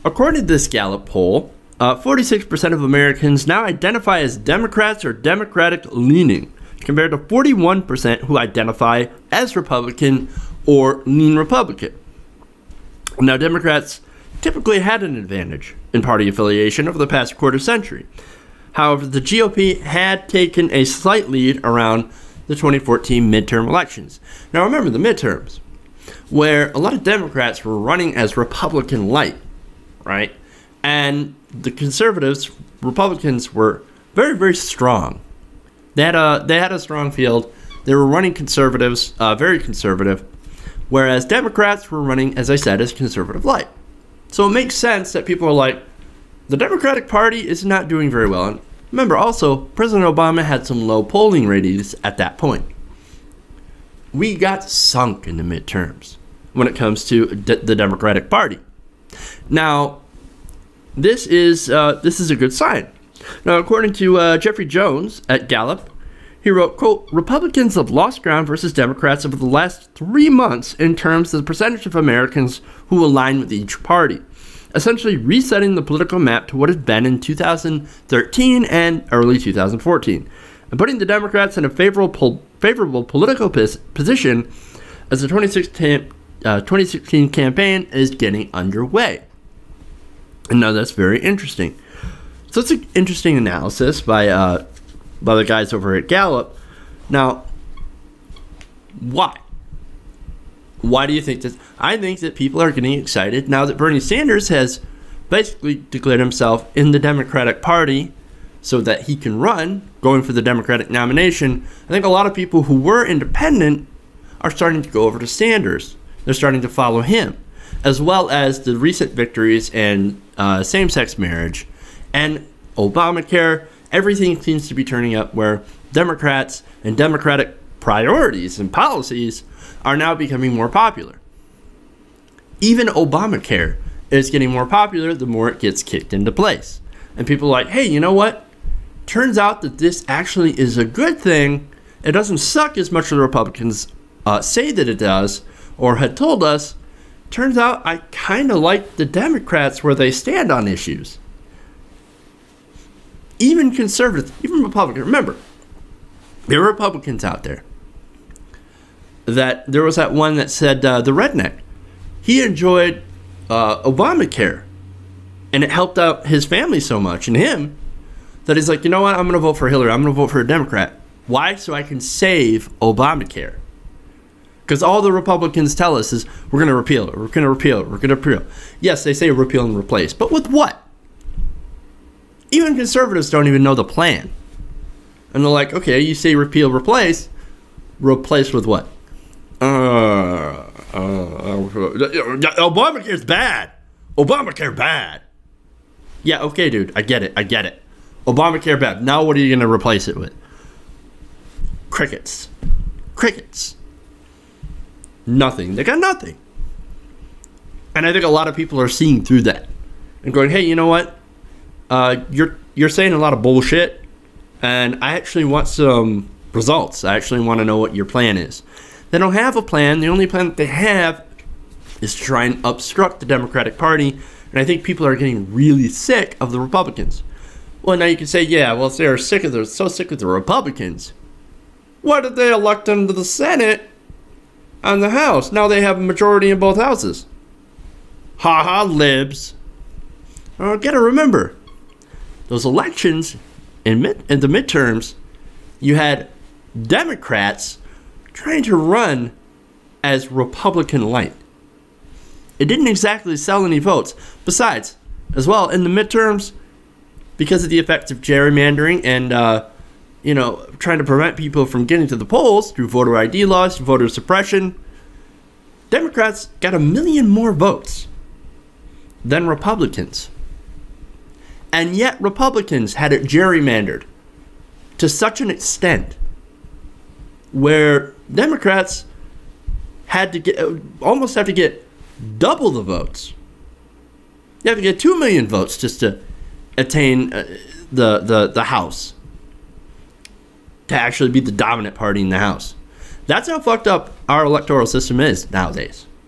According to this Gallup poll, 46% of Americans now identify as Democrats or Democratic-leaning, compared to 41% who identify as Republican or lean Republican. Now, Democrats typically had an advantage in party affiliation over the past quarter century. However, the GOP had taken a slight lead around the 2014 midterm elections. Now, remember the midterms, where a lot of Democrats were running as Republican light, right? And the conservatives, Republicans, were very, very strong. They had a strong field. They were running conservatives, very conservative, whereas Democrats were running, as I said, as conservative light. So it makes sense that people are like, the Democratic Party is not doing very well. And remember, also, President Obama had some low polling ratings at that point. We got sunk in the midterms when it comes to the Democratic Party. Now, this is a good sign. Now, according to Jeffrey Jones at Gallup, he wrote, quote, Republicans have lost ground versus Democrats over the last 3 months in terms of the percentage of Americans who align with each party, essentially resetting the political map to what it had been in 2013 and early 2014, and putting the Democrats in a favorable political position as the 2016 campaign is getting underway. And now that's very interesting. So it's an interesting analysis by the guys over at Gallup. Now, why? Why do you think this? I think that people are getting excited now that Bernie Sanders has basically declared himself in the Democratic Party so that he can run, going for the Democratic nomination. I think a lot of people who were independent are starting to go over to Sanders. They're starting to follow him, as well as the recent victories in same-sex marriage and Obamacare. Everything seems to be turning up where Democrats and Democratic priorities and policies are now becoming more popular. Even Obamacare is getting more popular the more it gets kicked into place. And people are like, hey, you know what? Turns out that this actually is a good thing. It doesn't suck as much as the Republicans say that it does or had told us. Turns out I kind of like the Democrats where they stand on issues. Even conservatives, even Republicans. Remember, there were Republicans out there. That there was that one that said the redneck. He enjoyed Obamacare, and it helped out his family so much and him that he's like, you know what? I'm going to vote for Hillary. I'm going to vote for a Democrat. Why? So I can save Obamacare. Because all the Republicans tell us is we're going to repeal it. We're going to repeal it. We're going to repeal. Yes, they say repeal and replace, but with what? Even conservatives don't even know the plan. And they're like, okay, you say repeal, replace. Replace with what? Obamacare's bad. Obamacare bad. Yeah, okay, dude. I get it. I get it. Obamacare bad. Now what are you going to replace it with? Crickets. Crickets. Nothing. They got nothing. And I think a lot of people are seeing through that and going, hey, you know what? You're saying a lot of bullshit, and I actually want some results. I actually want to know what your plan is. They don't have a plan. The only plan that they have is to try and obstruct the Democratic Party, and I think people are getting really sick of the Republicans. Well, now you can say, yeah, well, if they're so sick of the Republicans, why did they elect them to the Senate and the House? Now they have a majority in both houses. Ha ha, libs. Gotta remember, those elections in the midterms, you had Democrats trying to run as Republican light. It didn't exactly sell any votes. Besides, as well, in the midterms, because of the effects of gerrymandering and trying to prevent people from getting to the polls through voter ID laws, voter suppression, Democrats got 1 million more votes than Republicans. And yet Republicans had it gerrymandered to such an extent where Democrats had to almost have to get double the votes. You have to get 2 million votes just to attain the House, to actually be the dominant party in the House. That's how fucked up our electoral system is nowadays.